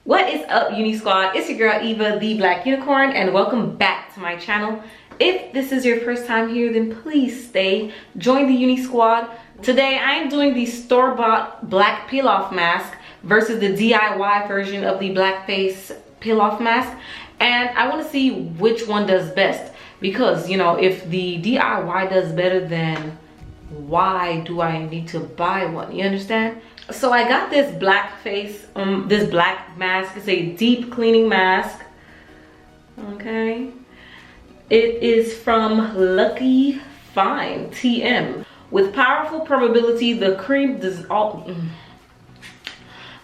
What is up, Uni Squad? It's your girl Eva, the Black Unicorn, and welcome back to my channel. If this is your first time here, then please stay. Join the Uni Squad. Today I am doing the store-bought black peel-off mask versus the DIY version of the blackface peel-off mask, and I want to see which one does best, because you know, if the DIY does better, then why do I need to buy one? You understand? So I got this black mask. It's a deep cleaning mask. Okay, it is from Lucky Fine TM. With powerful probability, the cream does all.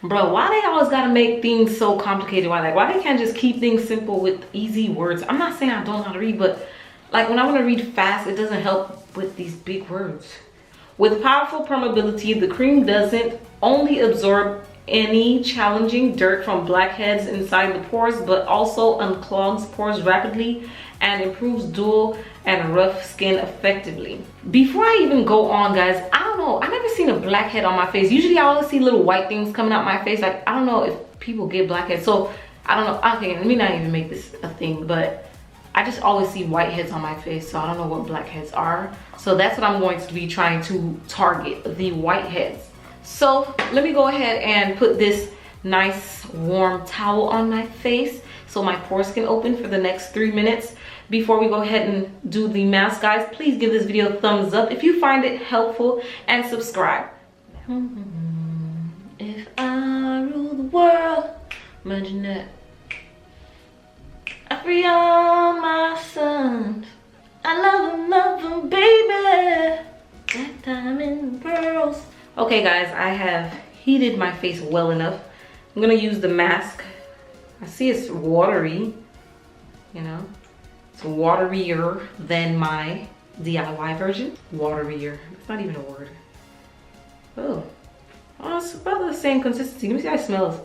Bro, why they always gotta make things so complicated? Why they can't just keep things simple with easy words? I'm not saying I don't know how to read, but like when I want to read fast, it doesn't help with these big words. With powerful permeability, the cream doesn't only absorb any challenging dirt from blackheads inside the pores, but also unclogs pores rapidly and improves dull and rough skin effectively. Before I even go on, guys, I don't know, I never seen a blackhead on my face. Usually I always see little white things coming out my face. Like, I don't know if people get blackheads, so I don't know. Okay, let me not even make this a thing, but I just always see whiteheads on my face, so I don't know what blackheads are. So that's what I'm going to be trying to target, the whiteheads. So let me go ahead and put this nice warm towel on my face so my pores can open for the next 3 minutes. Before we go ahead and do the mask, guys, please give this video a thumbs up if you find it helpful, and subscribe. If I rule the world, imagine that. I free all my sons. I love them, baby. Black diamond pearls. Okay, guys, I have heated my face well enough. I'm gonna use the mask. I see it's watery, you know. It's waterier than my DIY version. Waterier. It's not even a word. Oh, it's about the same consistency. Let me see how it smells.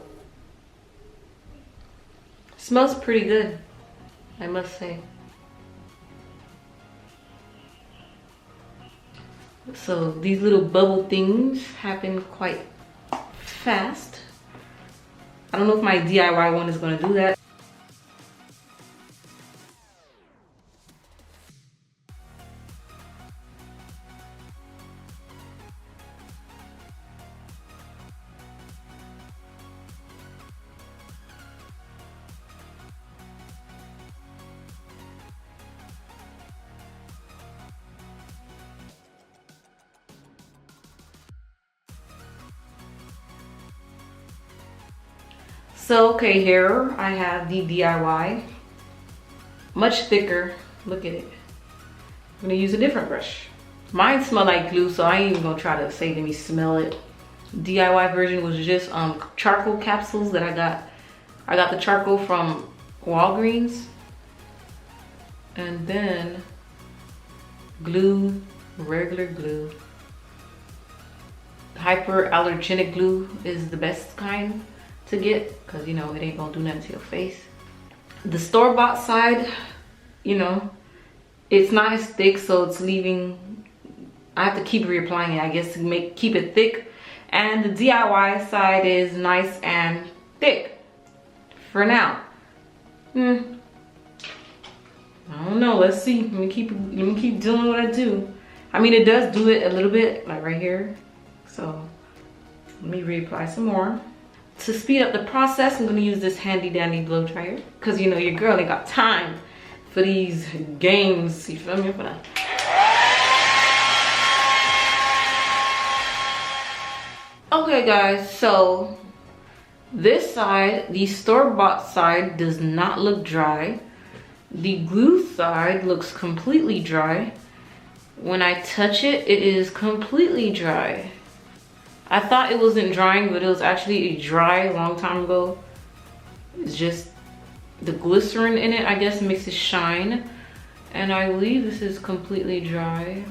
It smells pretty good, I must say. So these little bubble things happen quite fast. I don't know if my DIY one is gonna do that. So, okay, here I have the DIY, much thicker. Look at it. I'm gonna use a different brush. Mine smell like glue, so I ain't even gonna try to say let me smell it. DIY version was just charcoal capsules that I got. I got the charcoal from Walgreens, and then glue, regular glue. Hyperallergenic glue is the best kind to get, because you know it ain't gonna do nothing to your face. The store-bought side, you know, it's not as thick, so it's leaving, I have to keep reapplying it, I guess, to keep it thick. And the DIY side is nice and thick for now. I don't know, let's see. Let me keep doing what I do. I mean, it does do it a little bit, like right here, so let me reapply some more. To speed up the process, I'm gonna use this handy dandy blow dryer, because you know your girl ain't got time for these games, you feel me? Okay guys, so this side, the store-bought side, does not look dry. The glue side looks completely dry. When I touch it, it is completely dry. I thought it wasn't drying, but it was actually dry a long time ago. It's just the glycerin in it, I guess, makes it shine. And I believe this is completely dry.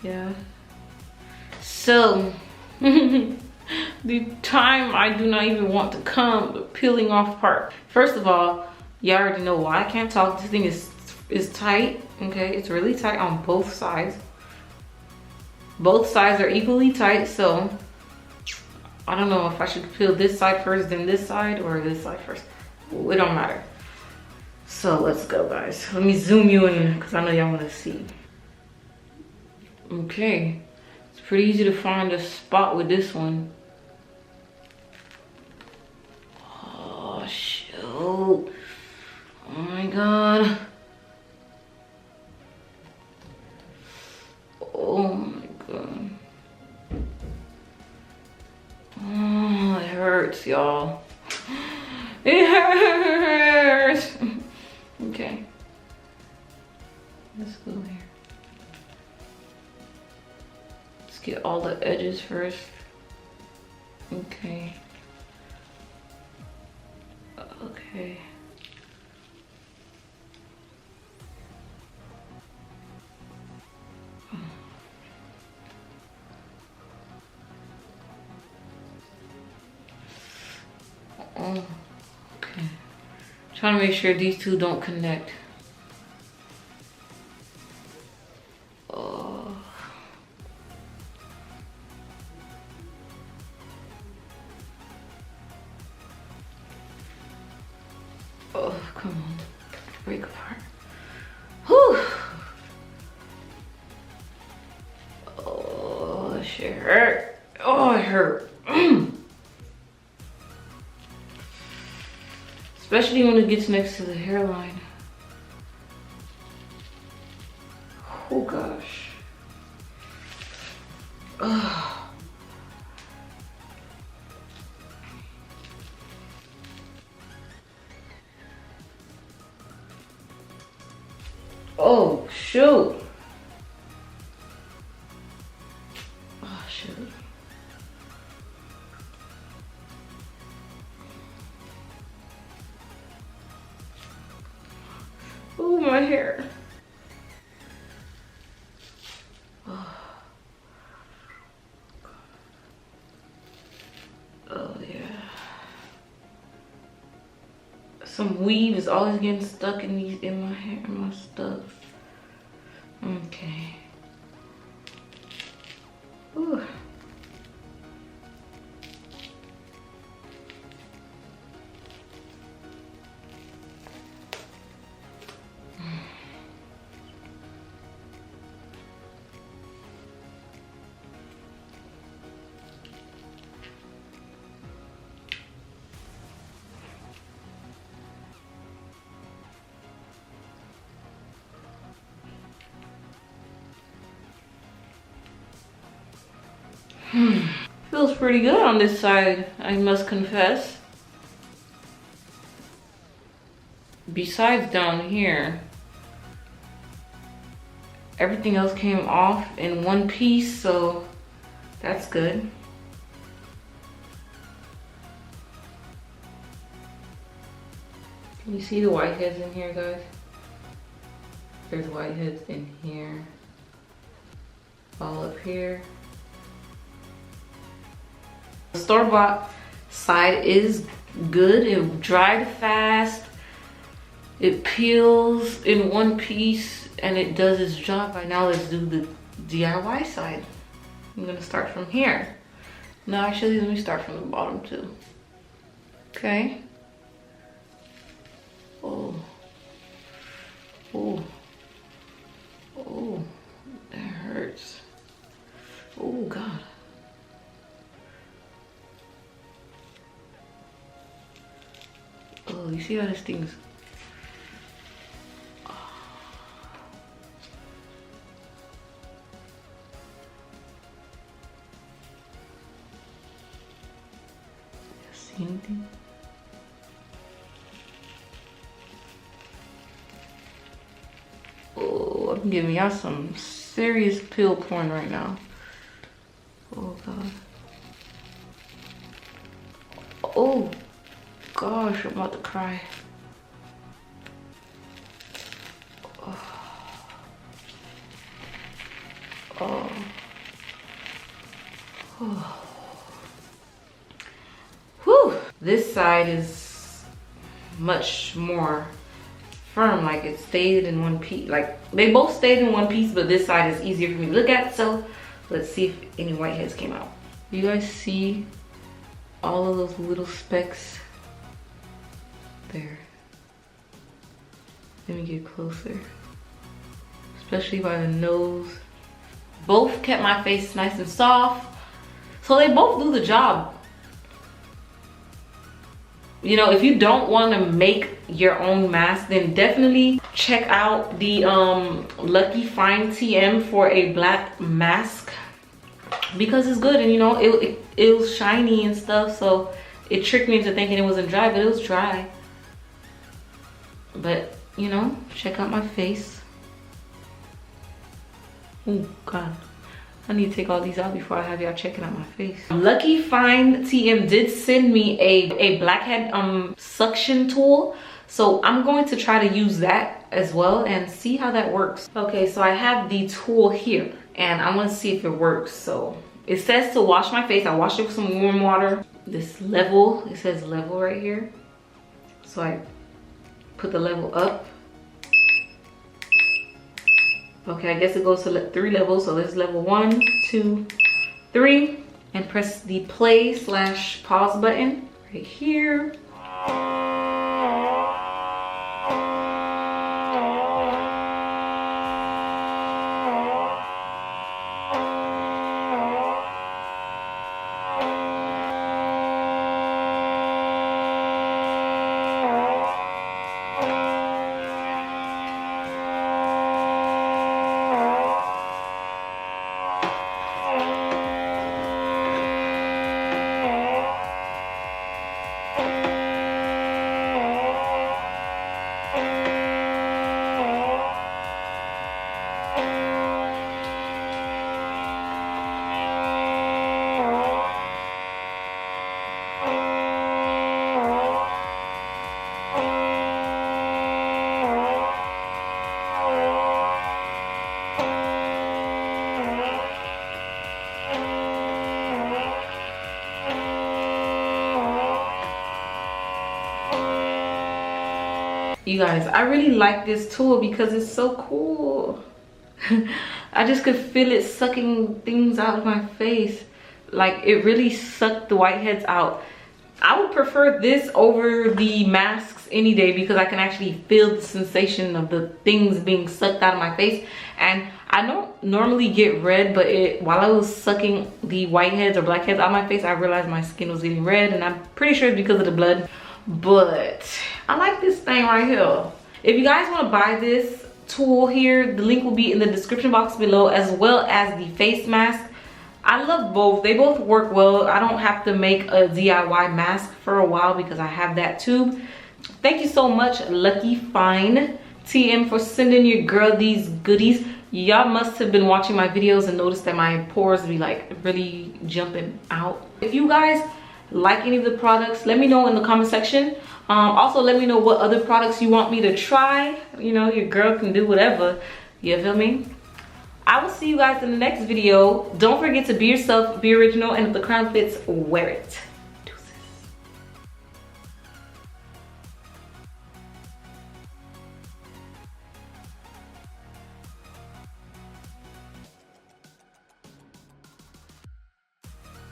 Yeah. So, the time I do not even want to come, the peeling off part. First of all, you already know why I can't talk. This thing is tight, okay? It's really tight on both sides. Both sides are equally tight, so I don't know if I should peel this side first, then this side, or this side first. It don't matter. So let's go, guys. Let me zoom you in because I know y'all want to see. Okay, it's pretty easy to find a spot with this one. Oh shoot! Oh my god! Oh my god! Oh, it hurts, y'all. It hurts. Okay, let's go here. Let's get all the edges first. Okay. Okay. Oh, okay. Trying to make sure these two don't connect. Oh. Oh, come on. Break apart. Whew. Oh, that shit hurt. Oh, it hurt. Especially when it gets next to the hairline. Oh gosh. Ugh. Oh shoot. Oh shoot. Oh, my hair. Oh. Oh yeah. Some weave is always getting stuck in my hair, my stuff. Okay. Ooh. Feels pretty good on this side, I must confess. Besides down here, everything else came off in one piece, so that's good. Can you see the whiteheads in here, guys? There's whiteheads in here, all up here. The store-bought side is good. It dried fast. It peels in one piece and it does its job. Right now, let's do the DIY side. I'm gonna start from here. No, actually, let me start from the bottom too. Okay. Oh. Oh. Oh, that hurts. Oh God. Oh, you see how this thing's... See anything? Oh, I'm giving y'all some serious pill porn right now. Oh God. Oh gosh, I'm about to cry. Oh. Oh. Oh. Whew. This side is much more firm, like it stayed in one piece. Like they both stayed in one piece, but this side is easier for me to look at. So let's see if any whiteheads came out. You guys see all of those little specks there. Let me get closer, especially by the nose. Both kept my face nice and soft, so they both do the job. You know, if you don't want to make your own mask, then definitely check out the Lucky Find TM for a black mask, because it's good. And you know, it was shiny and stuff, so it tricked me into thinking it wasn't dry, but it was dry. But you know, check out my face. Oh God, I need to take all these out before I have y'all checking out my face. Lucky Find TM did send me a blackhead suction tool, so I'm going to try to use that as well and see how that works. Okay, so I have the tool here and I'm gonna see if it works. So it says to wash my face. I washed it with some warm water. This level, it says level right here, so I put the level up. Okay, I guess it goes to 3 levels. So there's level 1, 2, 3, and press the play/pause button right here. You guys, I really like this tool because it's so cool. I just could feel it sucking things out of my face. Like, it really sucked the whiteheads out. I would prefer this over the masks any day because I can actually feel the sensation of the things being sucked out of my face. And I don't normally get red, but while I was sucking the whiteheads or blackheads out of my face, I realized my skin was getting red, and I'm pretty sure it's because of the blood. But I like this thing right here. If you guys want to buy this tool here, the link will be in the description box below, as well as the face mask. I love both. They both work well. I don't have to make a DIY mask for a while because I have that tube. Thank you so much, Lucky Find TM, for sending your girl these goodies. Y'all must have been watching my videos and noticed that my pores be like really jumping out. If you guys like any of the products, let me know in the comment section. Also, let me know what other products you want me to try. You know, your girl can do whatever. You feel me? I will see you guys in the next video. Don't forget to be yourself, be original, and if the crown fits, wear it.